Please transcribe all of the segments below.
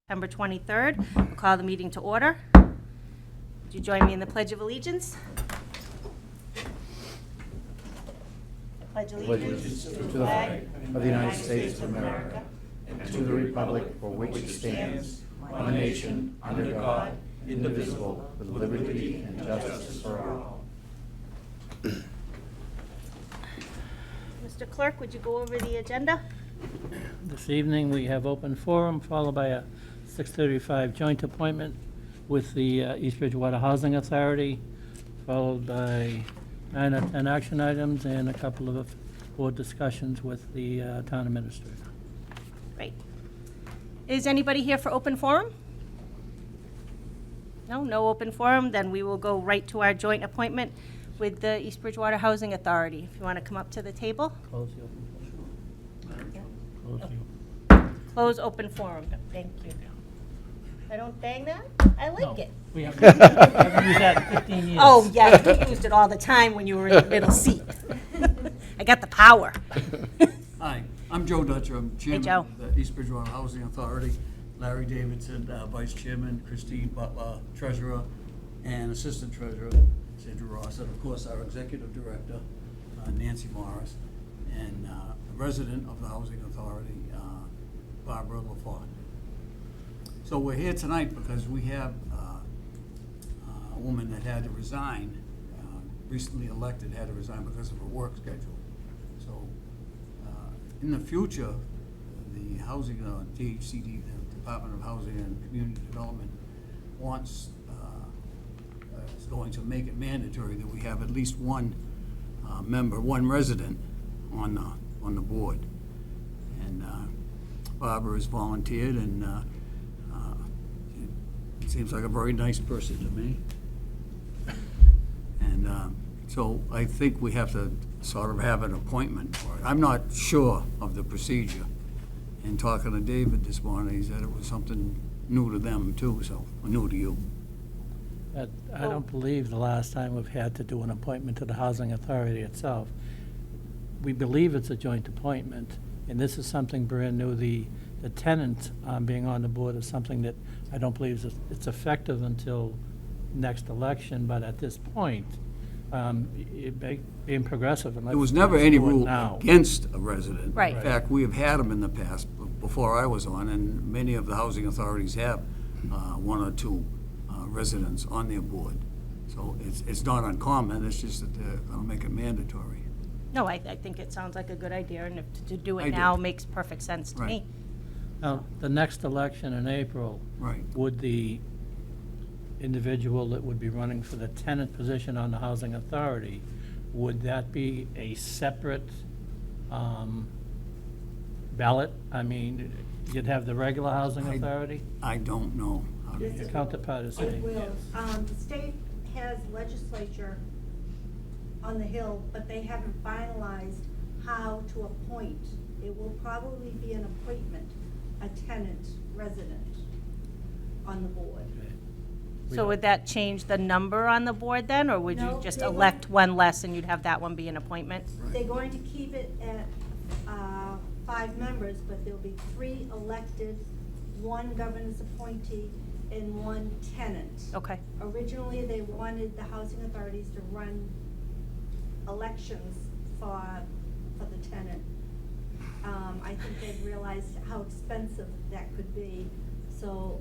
September 23rd. We'll call the meeting to order. Would you join me in the Pledge of Allegiance? I pledge allegiance To the flag of the United States of America and to the republic for which it stands, one nation, under God, indivisible, with liberty and justice for all. Mr. Clerk, would you go over the agenda? This evening, we have open forum, followed by a 6:35 joint appointment with the East Bridgewater Housing Authority, followed by 9 or 10 action items and a couple of board discussions with the town administrator. Great. Is anybody here for open forum? No open forum, then we will go right to our joint appointment with the East Bridgewater Housing Authority. If you want to come up to the table. Close the open forum. Close the- Close open forum. Thank you. I don't bang that? I like No, it. we haven't used that in 15 years. Oh, yes, you used it all the time when you were in the middle seat. I got the power. Hi, I'm Joe Dutcher. I'm Joe. chairman of the East Bridgewater Housing Authority. Larry Davidson, vice chairman, Christine Butler, treasurer, and assistant treasurer, Sandra Ross, and of course our executive director, Nancy Morris, and a resident of the Housing Authority, Barbara LaFont. So we're here tonight because we have a woman that had to resign, recently elected, had to resign because of her work schedule. So in the future, the housing, DHCD, the Department of Housing and Community Development, is going to make it mandatory that we have at least one member, one resident on the board. And Barbara has volunteered, and it seems like a very nice person to me. And so I think we have to sort of have an appointment for it. I'm not sure of the procedure. In talking to David this morning, he said it was something new to them too, so, or new to you. But I don't believe the last time we've had to do an appointment to the Housing Authority itself. We believe it's a joint appointment, and this is something brand new. The tenant being on the board is something that I don't believe it's effective until next election, but at this point, being progressive. And There was never any let's do it rule now. against a resident. Right. In fact, we have had them in the past, before I was on, and many of the housing authorities have one or two residents on their board. So it's not uncommon, it's just that they're gonna make it mandatory. No, I think it sounds like a good idea, and to do I it do. now makes perfect sense to Right. me. Now, the next election in April, Right. would the individual that would be running for the tenant position on the Housing Authority, would that be a separate ballot? I mean, you'd have the regular Housing Authority? I don't know. how to- Your counterpart is saying. It will. The state has legislature on the Hill, but they haven't finalized how to appoint. It will probably be an appointment, a tenant resident on the board. So would that change the number on the board then, or would you No, just they won't. elect one less and you'd have that one be an appointment? They're going to keep it at 5 members, but there'll be 3 elected, 1 governor's appointee, and 1 tenant. Okay, Originally, they wanted the housing authorities to run elections for the tenant. I think they've realized how expensive that could be, so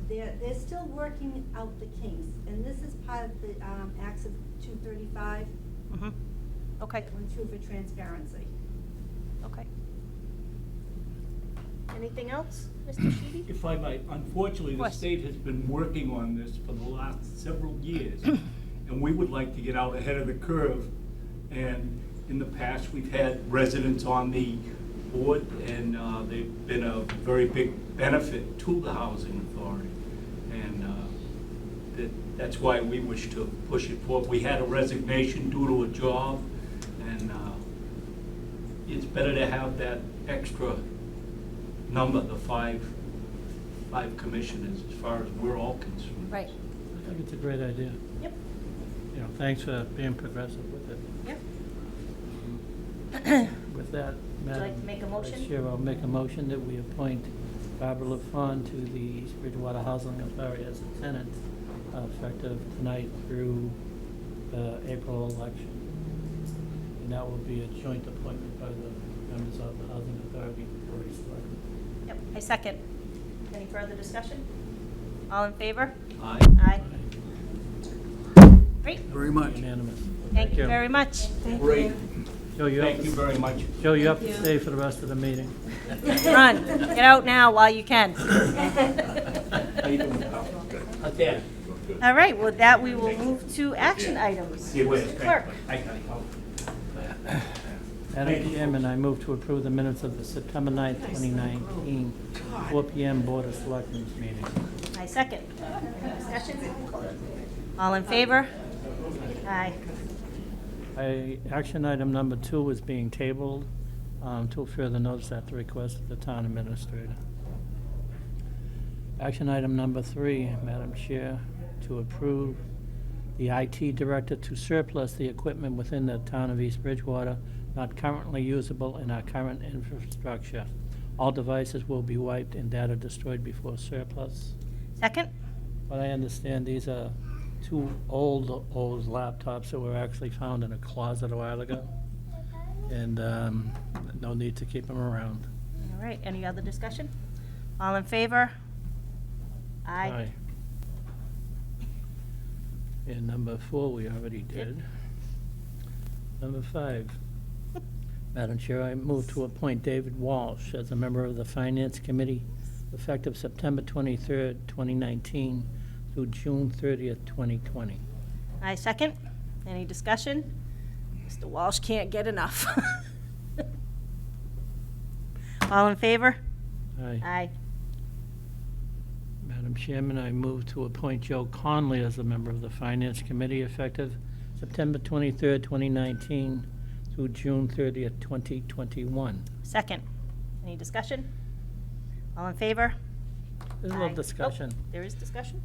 they're still working out the kinks. And this is part of the Acts of 235 okay, that went through for transparency. okay. Anything else, Mr. Sheedy? If I might, unfortunately, Of the course. state has been working on this for the last several years, and we would like to get out ahead of the curve. And in the past, we've had residents on the board, and they've been a very big benefit to the housing authority. And that's why we wish to push it forward. We had a resignation due to a job, and it's better to have that extra number, the five commissioners, as far as we're all concerned. Right, I think it's a great idea. yep, Thanks for being progressive with it. yep. With that, Would you like Madam to make a Vice motion? Chair, I'll make a motion that we appoint Barbara LaFawn to the East Bridgewater Housing Authority as a tenant, effective tonight through the April election. And that will be a joint appointment by the members of the Housing Authority and Board of Selectmen. Yep, I second. Any further discussion? All in favor? Aye. Aye. Great, Very much. Unanimous. thank you very much. Great, Joe, you have thank you to, very much. Joe, you have to stay for the rest of the meeting. Run, get out now while you can. How you doing, pal? Out there. All right, with that, we will move to action items. Yeah, wait, Mr. Clerk. I got it. Madam Chairman, I move to approve the minutes of the September 9th, 2019, 4 PM Board of Selectmen meeting. I second. Any discussion? All in favor? Aye. Action item number 2 is being tabled till further notice at the request of the town administrator. Action item number 3, Madam Chair, to approve the IT director to surplus the equipment within the town of East Bridgewater not currently usable in our current infrastructure. All devices will be wiped and data destroyed before surplus. Second? But I understand these are 2 old laptops that were actually found in a closet a while ago. And no need to keep them around. All right, any other discussion? All in favor? Aye. And number 4, we already did. Number 5, Madam Chair, I move to appoint David Walsh as a member of the Finance Committee effective September 23rd, 2019 through June 30th, 2020. I second. Any discussion? Mr. Walsh can't get enough. All in favor? Aye. Aye. Madam Chairman, I move to appoint Joe Conley as a member of the Finance Committee effective September 23rd, 2019 through June 30th, 2021. Second. Any discussion? All in favor? There's a Aye. little discussion. Oh, there is discussion?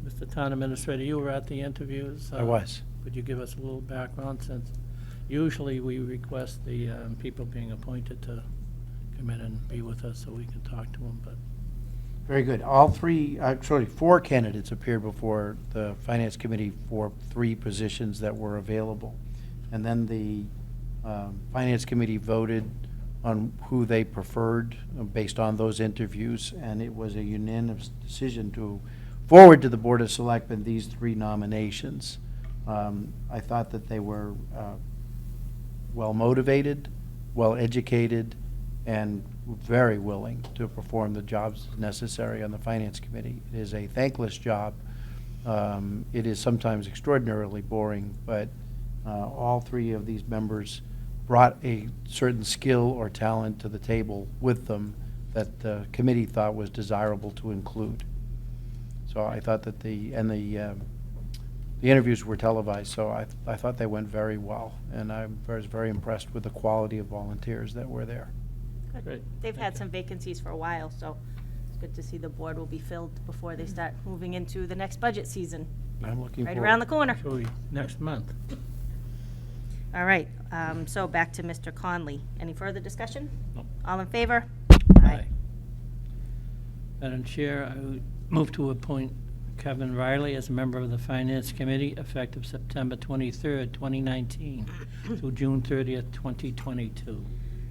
Mr. Town Administrator, you were at the interviews. I was. Could you give us a little background, since usually we request the people being appointed to come in and be with us so we can talk to them, but Very good. All 3, actually 4 candidates appeared before the Finance Committee for 3 positions that were available. And then the Finance Committee voted on who they preferred based on those interviews, and it was a unanimous decision to forward to the Board of Selectmen these 3 nominations. I thought that they were well-motivated, well-educated, and very willing to perform the jobs necessary on the Finance Committee. It is a thankless job. It is sometimes extraordinarily boring, but all 3 of these members brought a certain skill or talent to the table with them that the committee thought was desirable to include. So I thought that the interviews were televised, so I thought they went very well, and I was very impressed with the quality of volunteers that were there. Good. Great. They've Thank had you. some vacancies for a while, so it's good to see the board will be filled before they start moving into the next budget season, I'm looking right forward. around the corner. so next month. All right, so back to Mr. Conley. Any further discussion? No. All in favor? Madam Chair, I would move to appoint Kevin Riley as a member of the Finance Committee effective September 23rd, 2019 through June 30th, 2022.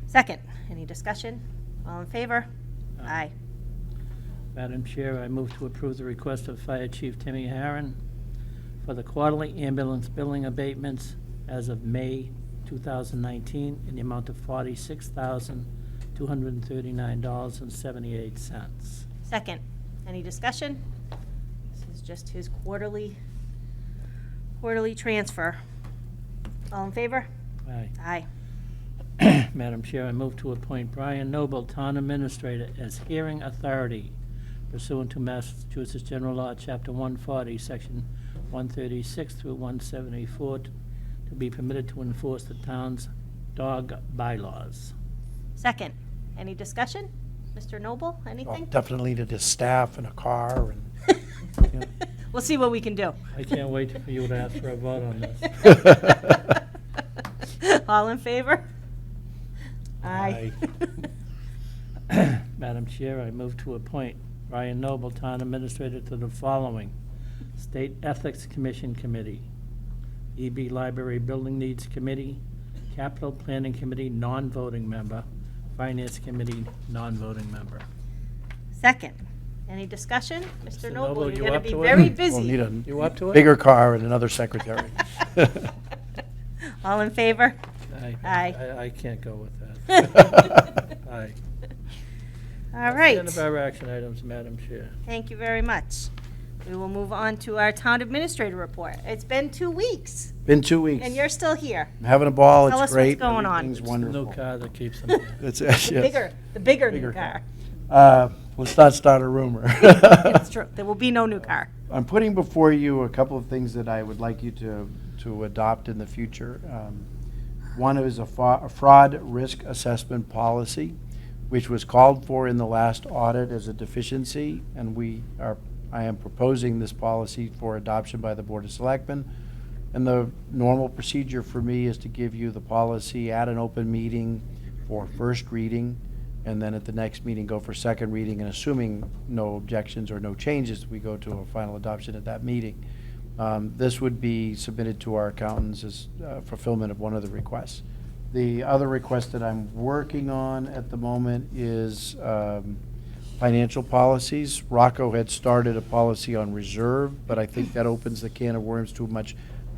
Second, any discussion? All in favor? Aye. Madam Chair, I move to approve the request of Fire Chief Timmy Harron for the quarterly ambulance billing abatements as of May 2019 in the amount of $46,239.78. Second, any discussion? This is just his quarterly transfer. All in favor? Aye. Aye. Madam Chair, I move to appoint Brian Noble, Town Administrator, as hearing authority pursuant to Massachusetts General Law, Chapter 140, Section 136 through 174, to be permitted to enforce the town's dog bylaws. Second, any discussion? Mr. Noble, Well, anything? definitely needed a staff and a car and. Yeah. We'll see what we can do. I can't wait for you to ask for a vote on this. All in favor? Aye. Aye. Madam Chair, I move to appoint Ryan Noble, Town Administrator, to the following: State Ethics Commission Committee, EB Library Building Needs Committee, Capital Planning Committee, non-voting member, Finance Committee, non-voting member. Second. Any discussion? Mr. Mr. Noble, Noble, you're you going to up be to it? very We'll busy. need You up to a it? bigger car and another secretary. All in favor? Aye. I can't go with that. Aye. All That's right. the end of our action items, Madam Chair. Thank you very much. We will move on to our town administrator report. It's been 2 weeks, Been 2 weeks. and you're still here. I'm having a ball. Tell It's us what's great. going on. Everything's It's the wonderful. new car that keeps them here. It's, The yes. bigger Bigger new car. Let's not start a rumor. It's true. There will be no new car. I'm putting before you a couple of things that I would like you to adopt in the future. One is a fraud risk assessment policy, which was called for in the last audit as a deficiency, and I am proposing this policy for adoption by the Board of Selectmen. And the normal procedure for me is to give you the policy at an open meeting for first reading, and then at the next meeting go for second reading, and assuming no objections or no changes, we go to a final adoption at that meeting. This would be submitted to our accountants as fulfillment of one of the requests. The other request that I'm working on at the moment is financial policies. Rocco had started a policy on reserve, but I think that opens the can of worms to a much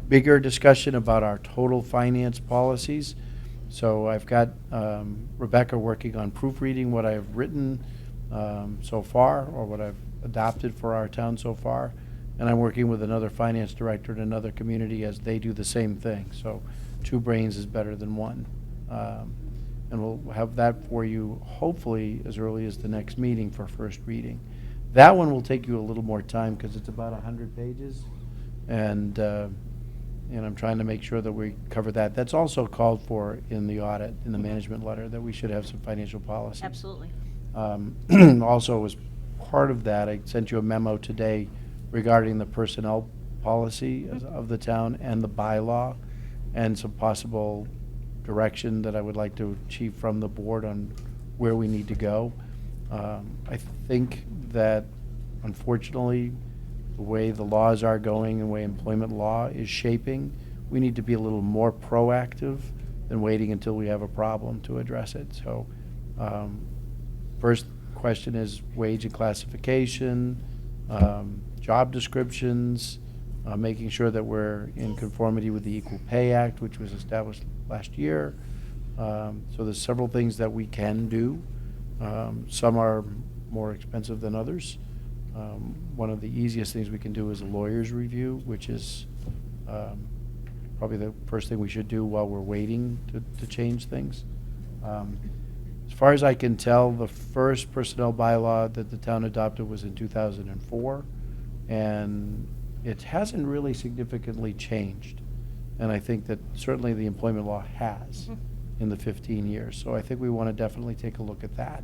bigger discussion about our total finance policies. So I've got Rebecca working on proofreading what I've written so far, or what I've adopted for our town so far. And I'm working with another finance director in another community as they do the same thing. So 2 brains is better than 1. And we'll have that for you hopefully as early as the next meeting for first reading. That one will take you a little more time because it's about 100 pages. And I'm trying to make sure that we cover that. That's also called for in the audit, in the management letter, that we should have some financial policies. Absolutely. Also, as part of that, I sent you a memo today regarding the personnel policy of the town and the bylaw, and some possible direction that I would like to achieve from the board on where we need to go. I think that, unfortunately, the way the laws are going and the way employment law is shaping, we need to be a little more proactive than waiting until we have a problem to address it. So, first question is wage and classification, job descriptions, making sure that we're in conformity with the Equal Pay Act, which was established last year. So there's several things that we can do. Some are more expensive than others. One of the easiest things we can do is a lawyer's review, which is probably the first thing we should do while we're waiting to change things. As far as I can tell, the first personnel bylaw that the town adopted was in 2004, and it hasn't really significantly changed. And I think that certainly the employment law has in the 15 years. So I think we want to definitely take a look at that.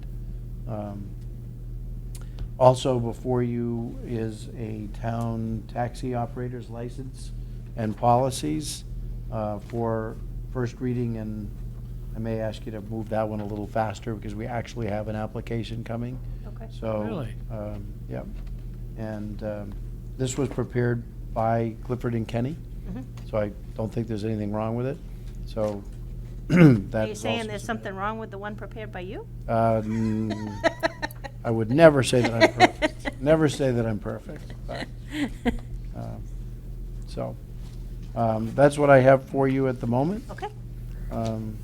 Also before you is a town taxi operator's license and policies for first reading, and I may ask you to move that one a little faster because we actually have an application coming. Okay. So, Really? Yep. And this was prepared by Clifford and Kenny, so I don't think there's anything wrong with it. So that's Are you saying also there's something wrong with the one prepared by you? I would never say that I'm perfect. Never say that I'm perfect. But, so that's what I have for you at the moment. Okay, Um,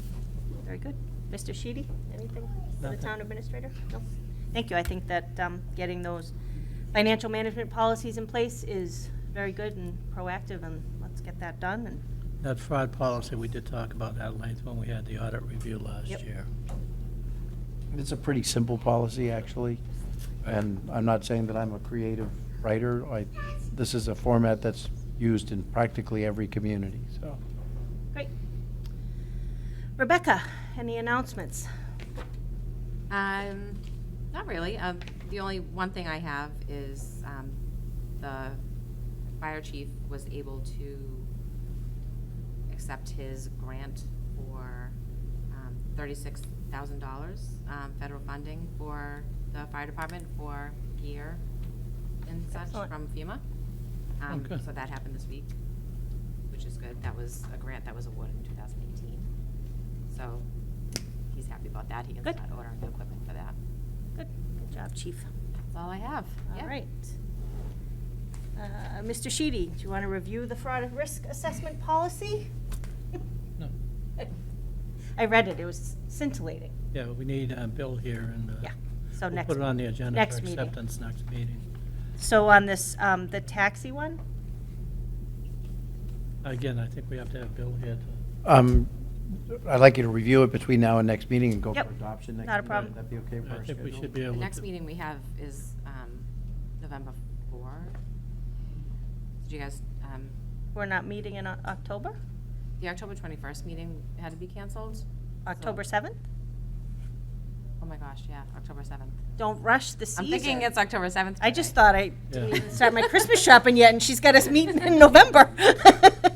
very good. Mr. Sheedy, anything for the Nothing. town administrator? No? Thank you. I think that getting those financial management policies in place is very good and proactive, and let's get that done. And That fraud policy, we did talk about that at length when we had the audit review last Yep. year. It's a pretty simple policy, actually, and I'm not saying that I'm a creative writer. This is a format that's used in practically every community, so. great. Rebecca, any announcements? Not really. The only one thing I have is the fire chief was able to accept his grant for federal funding for the fire department for gear and such Excellent. from FEMA. Okay. So that happened this week, which is good. That was a grant that was awarded in 2018. So he's happy about that. He can Good. start ordering the equipment for that. Good, good job, chief. That's all I have. All Yeah. right. Mr. Sheedy, do you want to review the fraud risk assessment policy? No. I read it, it was scintillating. Yeah, we need Bill here, and Yeah, so we'll next. put it on the agenda next for meeting. acceptance next meeting. So on this, the taxi one? Again, I think we have to have Bill here to, I'd like you to review it between now and next meeting and go for Yep, adoption next not a meeting. problem. That'd be okay for I our think we schedule? should be The able to. next meeting we have is November 4. Did you guys, We're not meeting in October? the October 21st meeting had to be canceled? October So- 7th? Oh my gosh, yeah, October 7th. Don't rush the I'm season. thinking it's October 7th. I just today. thought I didn't Yeah. even start my Christmas shopping yet, and she's got us meeting in November. The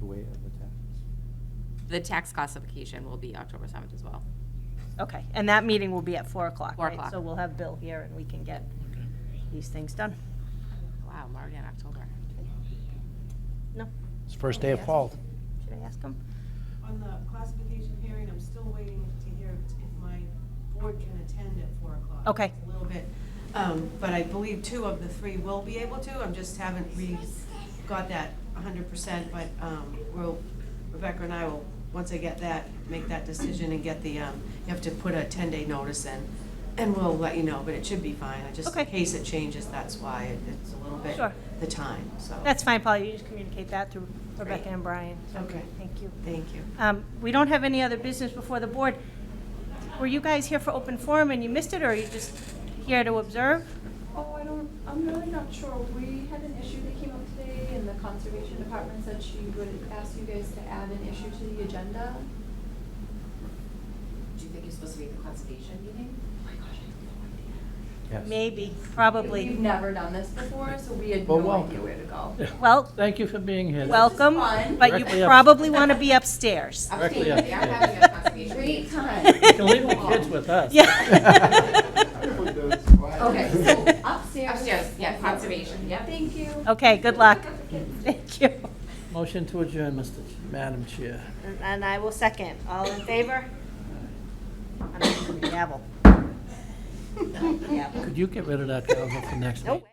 way of the taxes. The tax classification will be October 7th as well. Okay, and that meeting will be at 4 o'clock, 4 right? o'clock. So we'll have Bill here and we can get these things done. Wow, I'm already in October. No? It's the first day of fall. Should I ask him? On the classification hearing, I'm still waiting to hear if my board can attend at 4 o'clock. Okay. It's a little bit, but I believe 2 of the 3 will be able to. I'm just haven't got that 100%, but Rebecca and I will, once I get that, make that decision and get the, you have to put a 10-day notice in, and we'll let you know, but it should be fine. Just in Okay. case it changes, that's why it's a little bit, Sure. the time, so. That's fine, Paul, you just communicate that to Rebecca Great. and Brian. So, Okay. Thank you. Thank you. We don't have any other business before the board. Were you guys here for open forum and you missed it, or are you just here to observe? Oh, I'm really not sure. We had an issue that came up today, and the conservation department said she would ask you guys to add an issue to the agenda. Do you think you're supposed to be at the conservation meeting? Oh my gosh, I have no idea. Yes. Maybe, probably. We've never done this before, so we had Well, no welcome. idea where to go. Well, Thank you for being here. welcome, fun. but you Directly up- probably want to be upstairs. Directly Upstairs, they are upstairs. having a conservation meeting. Great time. You can leave the kids with us. Yeah. Okay, so upstairs. Upstairs, yeah, conservation, yep. Thank you. Okay, good luck. Thank you. Motion to adjourn, Madam Chair. And I will second. All in favor? I'm gonna use the gavel. Gavel. Could you get rid of that gavel for next week? Nope.